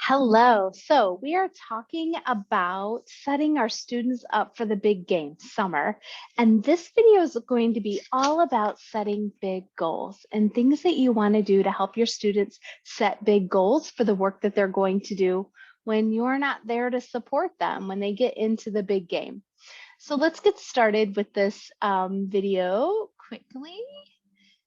Hello. So we are talking about setting our students up for the big game, summer. And this video is going to be all about setting big goals and things that you want to do to help your students set big goals for the work that they're going to do when you're not there to support them when they get into the big game. So let's get started with this video quickly.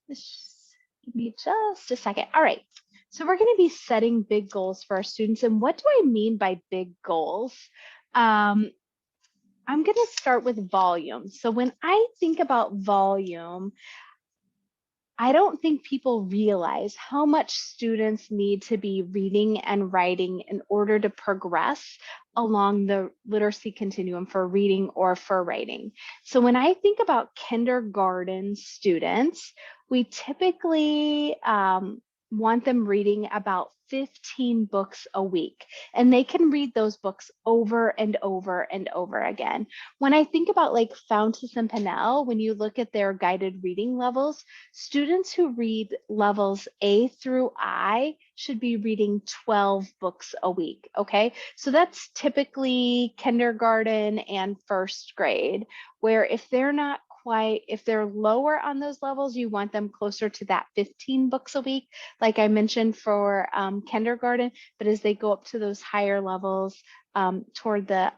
Just give me just a second. All right. So we're going to be setting big goals for our students. And what do I mean by big goals? Um, I'm going to start with volume. So when I think about volume, I don't think people realize how much students need to be reading and writing in order to progress along the literacy continuum for reading or for writing. So when I think about kindergarten students, we typically want them reading about 15 books a week, and they can read those books over and over and over again. When I think about like Fountas and Pinnell, when you look at their guided reading levels, students who read levels A through I should be reading 12 books a week, okay? So that's typically kindergarten and first grade, where if they're not if they're lower on those levels, you want them closer to that 15 books a week, like I mentioned for kindergarten. But as they go up to those higher levels, toward the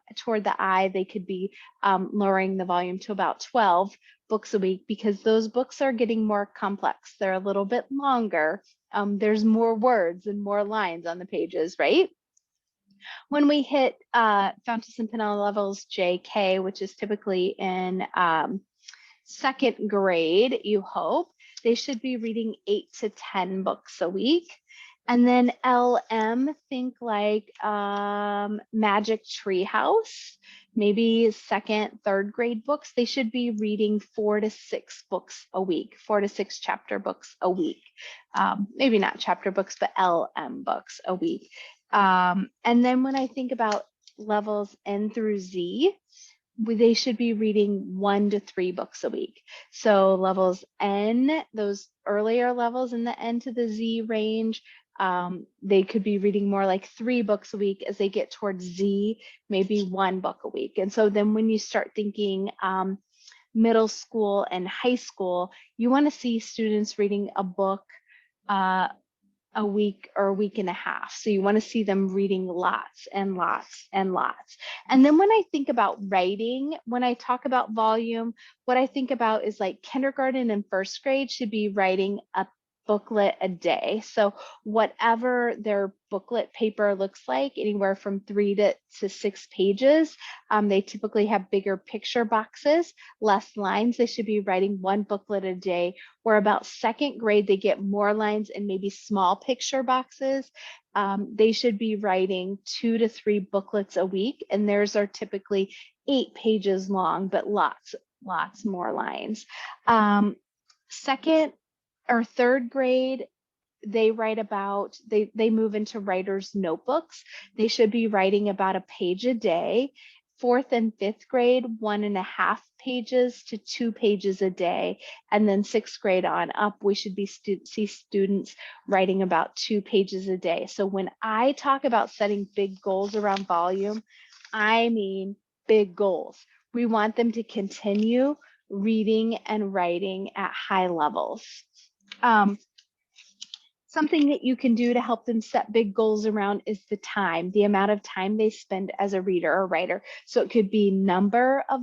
I, they could be lowering the volume to about 12 books a week because those books are getting more complex. They're a little bit longer. There's more words and more lines on the pages, right? When we hit Fountas and Pinnell levels JK, which is typically in second grade, you hope, they should be reading 8 to 10 books a week. And then LM, think like Magic Tree House, maybe second, third grade books. They should be reading 4 to 6 books a week, 4 to 6 chapter books a week. Maybe not chapter books, but LM books a week. And then when I think about levels N through Z, they should be reading 1 to 3 books a week. So levels N, those earlier levels in the N to the Z range, they could be reading more like 3 books a week. As they get towards Z, maybe 1 book a week. And so then when you start thinking middle school and high school, you want to see students reading a book a week or a week and a half. So you want to see them reading lots and lots and lots. And then when I think about writing, when I talk about volume, what I think about is like kindergarten and first grade should be writing a booklet a day. So whatever their booklet paper looks like, anywhere from 3 to 6 pages, they typically have bigger picture boxes, less lines. They should be writing 1 booklet a day. Where about second grade, they get more lines and maybe small picture boxes. They should be writing 2 to 3 booklets a week, and theirs are typically 8 pages long, but lots more lines. Second or third grade, they write about, they move into writer's notebooks. They should be writing about a page a day. Fourth and fifth grade, 1.5 pages to 2 pages a day. And then sixth grade on up, we should be see students writing about 2 pages a day. So when I talk about setting big goals around volume, I mean big goals. We want them to continue reading and writing at high levels. Something that you can do to help them set big goals around is the amount of time they spend as a reader or writer. So it could be number of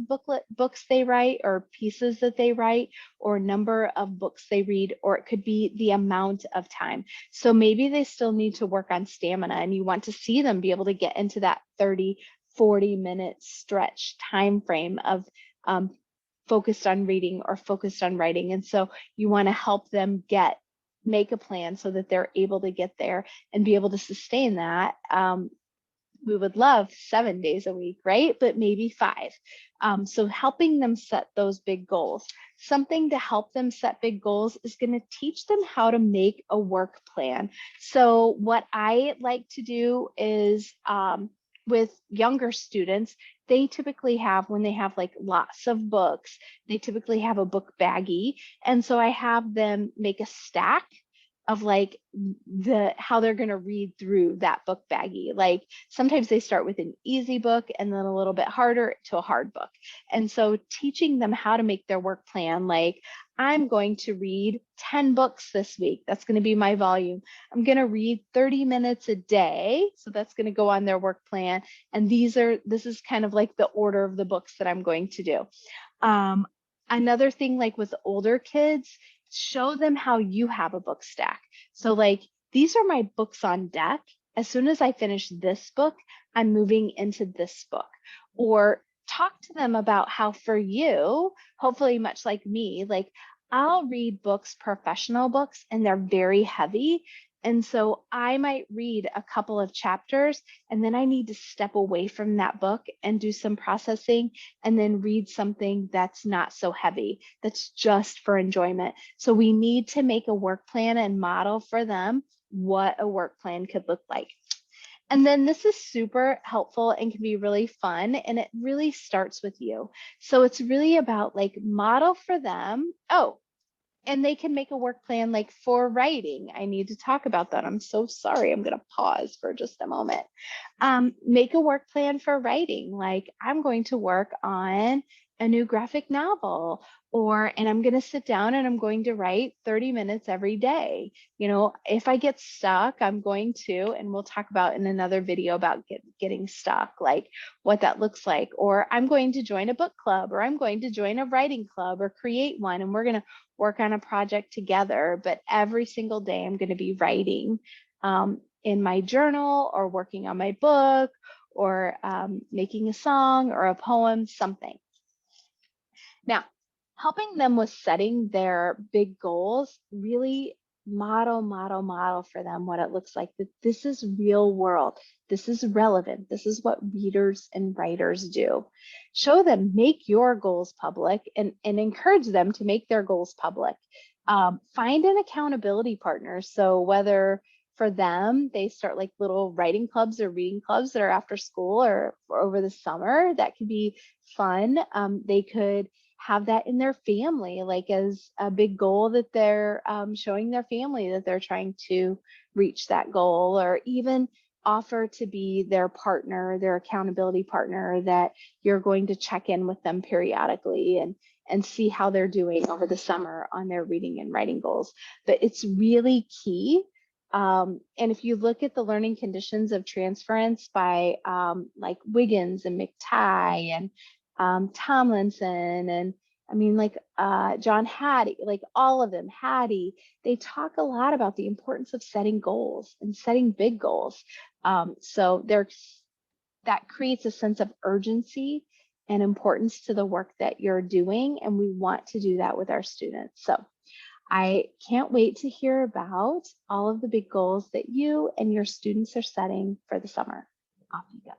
books they write or pieces that they write, or number of books they read, or it could be the amount of time. So maybe they still need to work on stamina and you want to see them be able to get into that 30, 40-minute stretch time frame of focused on reading or focused on writing. And so you want to help them make a plan so that they're able to get there and be able to sustain that. We would love 7 days a week, right? But maybe 5. So helping them set those big goals. Something to help them set big goals is going to teach them how to make a work plan. So what I like to do is with younger students, they typically have, when they have like lots of books, they typically have a book baggie. And so I have them make a stack of like how they're going to read through that book baggie. Like sometimes they start with an easy book and then a little bit harder to a hard book. And so teaching them how to make their work plan, like I'm going to read 10 books this week. That's going to be my volume. I'm going to read 30 minutes a day. So that's going to go on their work plan. And this is kind of like the order of the books that I'm going to do. Another thing, like with older kids, show them how you have a book stack. So like, these are my books on deck. As soon as I finish this book, I'm moving into this book. Or talk to them about how for you, hopefully much like me, like I'll read books, professional books, and they're very heavy. And so I might read a couple of chapters and then I need to step away from that book and do some processing and then read something that's not so heavy, that's just for enjoyment. So we need to make a work plan and model for them what a work plan could look like. And then this is super helpful and can be really fun. And it really starts with you. So it's really about like model for them. Oh, and they can make a work plan like for writing. I need to talk about that. I'm so sorry. I'm going to pause for just a moment. Make a work plan for writing. Like I'm going to work on a new graphic novel, and I'm going to sit down and I'm going to write 30 minutes every day. You know, if I get stuck, I'm going to, and we'll talk about in another video about getting stuck, like what that looks like. Or I'm going to join a book club, or I'm going to join a writing club or create one, and we're going to work on a project together. But every single day I'm going to be writing in my journal or working on my book or making a song or a poem, something. Now, helping them with setting their big goals, really model for them what it looks like, that this is real world. This is relevant. This is what readers and writers do. Show them, make your goals public, and encourage them to make their goals public. Find an accountability partner. So whether for them, they start like little writing clubs or reading clubs that are after school or over the summer, that could be fun. They could have that in their family, like as a big goal that they're showing their family that they're trying to reach that goal, or even offer to be their partner, their accountability partner, that you're going to check in with them periodically and see how they're doing over the summer on their reading and writing goals. But it's really key. And if you look at the learning conditions of transference by like Wiggins and McTighe and Tomlinson, and I mean, like John Hattie, like all of them, Hattie, they talk a lot about the importance of setting goals and setting big goals. So that creates a sense of urgency and importance to the work that you're doing. And we want to do that with our students. So I can't wait to hear about all of the big goals that you and your students are setting for the summer. Off you go.